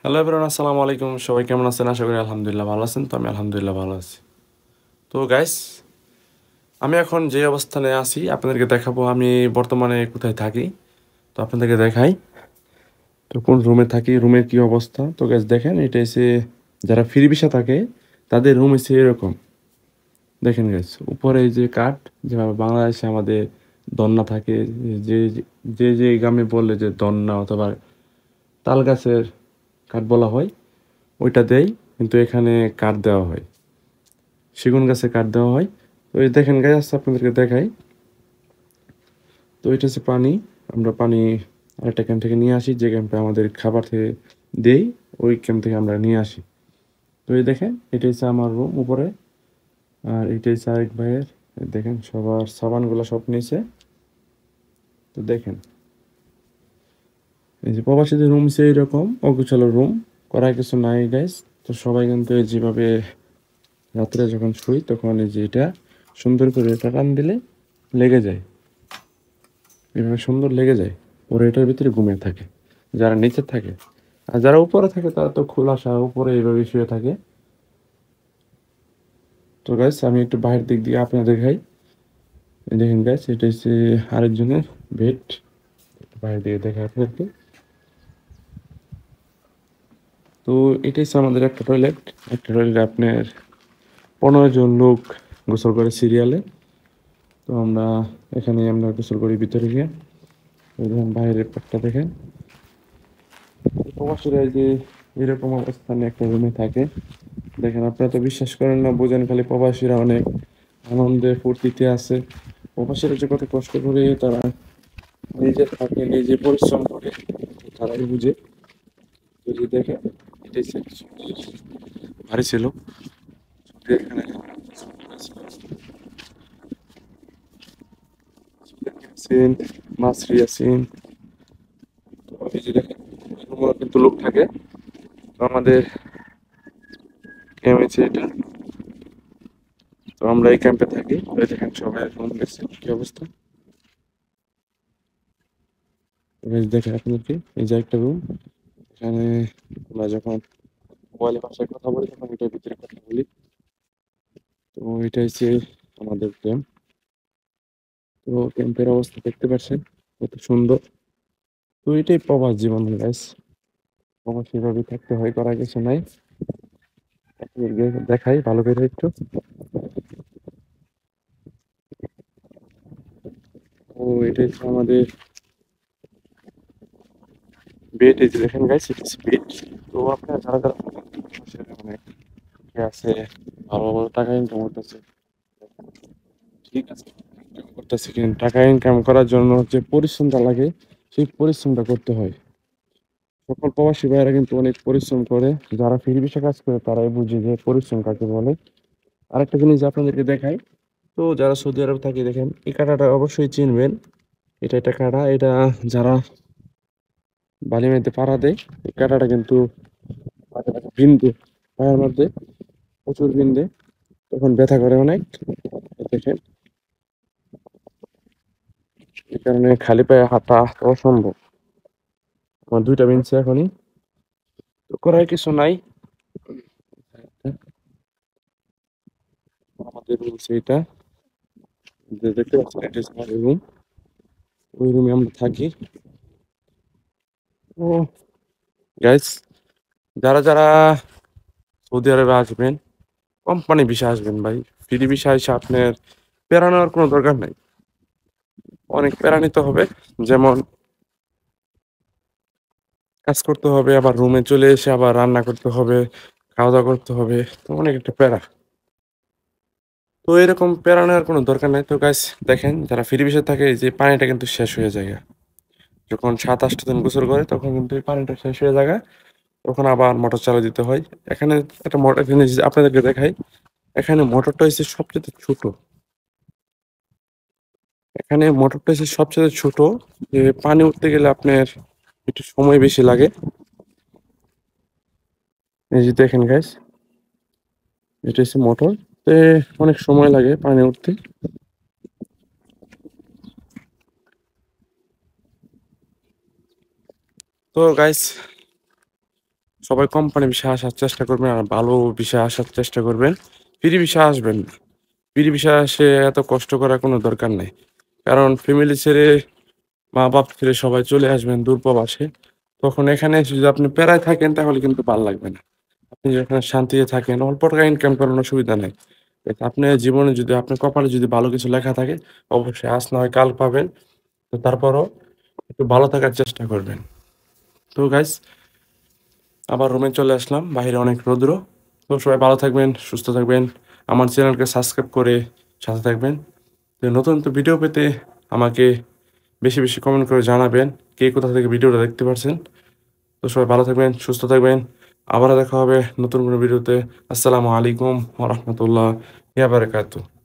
Hello everyone, আসসালামু আলাইকুম। সবাই কেমন আছেন? আশা করি আলহামদুলিল্লাহ ভালো আছেন। তো আমি আলহামদুলিল্লাহ ভালো আছি। তো গাইস, আমি এখন যে অবস্থানে আছি আপনাদেরকে দেখাবো আমি বর্তমানে কোথায় থাকি। তো আপনাদেরকে দেখাই তো কোন রুমে থাকি, রুমের কি অবস্থা। তো গাইস দেখেন, এটা এসে যারা ফ্রি ভিসা থাকে তাদের রুম এসে এরকম। দেখেন গাইস, উপরে এই যে কাঠ, যেভাবে বাংলাদেশে আমাদের দন্না থাকে, যে যে যে গ্রামে বললে যে দন্না অথবা তাল গাছের কাঠ বলা হয়, ওইটা দেয়। কিন্তু এখানে কাঠ দেওয়া হয়, সেগুন গাছে কাঠ দেওয়া হয়। তো এই দেখেন গাছ, আপনাদেরকে দেখাই। তো এটা হচ্ছে পানি। আমরা পানি আরেকটা ক্যাম্প থেকে নিয়ে আসি, যে ক্যাম্পে আমাদের খাবার থেকে দেই, ওই ক্যাম্প থেকে আমরা নিয়ে আসি। তো এই দেখেন, এটা হচ্ছে আমার রুম উপরে, আর এটা হচ্ছে আরেক ভাইয়ের। এই দেখেন সবার সাবানগুলো সব নিচে। তো দেখেন, এই যে প্রবাসীদের রুম হচ্ছে এইরকম অগোছালো রুম, করার কিছু নাই গাইস। তো সবাই কিন্তু এই যেভাবে রাত্রে যখন শুই তখন এই যে এটা সুন্দর করে এটা টান দিলে লেগে যায়, এভাবে সুন্দর লেগে যায়। ওরা এটার ভিতরে ঘুমিয়ে থাকে যারা নিচে থাকে। আর যারা উপরে থাকে তারা তো খোলাসা উপরে এইভাবে শুয়ে থাকে। তো গাইস, আমি একটু বাইরের দিক দিয়ে আপনাদের দেখাই। এই দেখেন গাইস, এটা হচ্ছে আরেকজনের বেড। বাইরের দিকে দেখা আপনাদেরকে। তো এটা হচ্ছে আমাদের একটা টয়লেট। একটা টয়লেটে আপনার 15 জন লোক গোসল করে সিরিয়ালে। তো আমরা গোসল করি ভিতরে গিয়ে। এই দেখেন বাইরের পাটটা দেখেন। প্রবাসীরা এই যে এরকম অবস্থানে একটা রুমে থাকে। দেখেন, আপনারা তো বিশ্বাস করেন না, বোঝেন খালি প্রবাসীরা অনেক আনন্দে ফুর্তিতে আছে। প্রবাসীরা যে কত কষ্ট করে তারা নিজে থাকে, নিজে পরিশ্রম করে, তারাই বুঝে। যদি দেখেন, এটাই ভারী ছিল। এখানে ইয়াসিন, মাসরি ইয়াসিন। তো এই যে দেখেন, এরকমও কিন্তু লোক থাকে। তো আমাদের ক্যাম্প হচ্ছে এটা। তো আমরা এই ক্যাম্পে থাকি। তো এই দেখেন সবাই রুম গেছে, কি অবস্থা। বেশ দেখেন আপনাদেরকে, এই যে একটা রুম। এখানে আমরা যখন মোবাইলে ভাষায় কথা বলি তখন এটার ভিতরে কথা বলি। তো এটা হচ্ছে আমাদের ক্যাম্প। তো ক্যাম্পের অবস্থা দেখতে পাচ্ছেন কত সুন্দর। তো এটাই প্রবাস জীবন গাইস। প্রবাস সেভাবে থাকতে হয়, করার কিছু নাই। আপনাদেরকে দেখাই ভালো করে একটু। তো এটা হচ্ছে আমাদের বেড। এই যে দেখেন গাইস, এটা হচ্ছে বেড। তো আপনারা যারা যারা প্রবাসে অনেক আছে, ভালো ভালো টাকা ইনকাম করতেছে, ঠিক আছে, ইনকাম করতেছে, কিন্তু টাকা ইনকাম করার জন্য যে পরিশ্রমটা লাগে সেই পরিশ্রমটা করতে হয়। সকল প্রবাসী ভাইয়েরা কিন্তু অনেক পরিশ্রম করে। যারা ফ্রি ভিসা কাজ করে তারাই বুঝে যে পরিশ্রম কাকে বলে। আরেকটা জিনিস আপনাদেরকে দেখাই। তো যারা সৌদি আরব থাকে, দেখেন এই কাঁটাটা অবশ্যই চিনবেন। এটা একটা কাঁটা, এটা যারা বালি মেঘে পাড়া দেয়, এই কাঁটাটা কিন্তু মাঝে মাঝে বিন্দু পায়ের মধ্যে প্রচুর বিন্দে, তখন ব্যথা করে অনেক। দেখেন, এই কারণে খালি পায়ে হাঁটা অসম্ভব। আমার দুইটা বিনছে এখনই। তো করার কিছু নাই। আমাদের রুলস এইটা, যে দেখতে পাচ্ছেন এটা হচ্ছে আমাদের রুম। ওই রুমে আমরা থাকি। তো গাইস, যারা যারা সৌদি আরবে আসবেন, কোম্পানি ভিসা আসবেন ভাই। ফ্রি ভিসা এসে আপনার প্যারা নেওয়ার কোনো দরকার নাই। অনেক প্যারা নিতে হবে। যেমন কাজ করতে হবে, আবার রুমে চলে এসে আবার রান্না করতে হবে, খাওয়া দাওয়া করতে হবে। তো অনেক একটা প্যারা। তো এরকম প্যারা নেওয়ার কোনো দরকার নাই। তো গাইস দেখেন, যারা ফ্রি ভিসা থাকে, এই যে পানিটা কিন্তু শেষ হয়ে যায়। যখন 7-8 দিন গোসল করে তখন কিন্তু এই পানিটা শেষ হয়ে যায়। তখন আবার মোটর চালিয়ে দিতে হয়। এখানে একটা মোটর, এখানে যে আপনাদেরকে দেখাই, এখানে মোটরটা হচ্ছে সবচেয়ে ছোট। এখানে মোটরটা হচ্ছে সবচেয়ে ছোট। যে পানি উঠতে গেলে আপনার একটু সময় বেশি লাগে। এই যে দেখেন গাইস, এটা হচ্ছে মোটর। তে অনেক সময় লাগে পানি উঠতে। তো গাইস, সবাই কোম্পানি ভিসায় আসার চেষ্টা করবেন আর ভালো ভিসায় আসার চেষ্টা করবেন। ফ্রি ভিসায় আসবেন না। ফ্রি ভিসায় আসে এত কষ্ট করার কোনো দরকার নাই। কারণ ফ্যামিলি ছেড়ে, মা-বাপ ছেড়ে সবাই চলে আসবেন দূর প্রবাসে। তখন এখানে এসে যদি আপনি প্যারায় থাকেন তাহলে কিন্তু ভাল লাগবে না। আপনি যদি এখানে শান্তিতে থাকেন, অল্প টাকা ইনকাম করেন অসুবিধা নাই। আপনার জীবনে যদি আপনার কপালে যদি ভালো কিছু লেখা থাকে, অবশ্যই আজ না হয় কাল পাবেন। তো তারপরও একটু ভালো থাকার চেষ্টা করবেন। তো গাইস, আবার রুমে চলে আসলাম। বাহিরে অনেক রৌদ্র। তো সবাই ভালো থাকবেন, সুস্থ থাকবেন। আমার চ্যানেলকে সাবস্ক্রাইব করে সাথে থাকবেন। তো নতুন নতুন ভিডিও পেতে আমাকে বেশি বেশি কমেন্ট করে জানাবেন কে কোথা থেকে ভিডিওটা দেখতে পারছেন। তো সবাই ভালো থাকবেন, সুস্থ থাকবেন। আবারও দেখা হবে নতুন কোনো ভিডিওতে। আসসালামু আলাইকুম ওয়া রাহমাতুল্লাহি ওয়া বারাকাতুহু।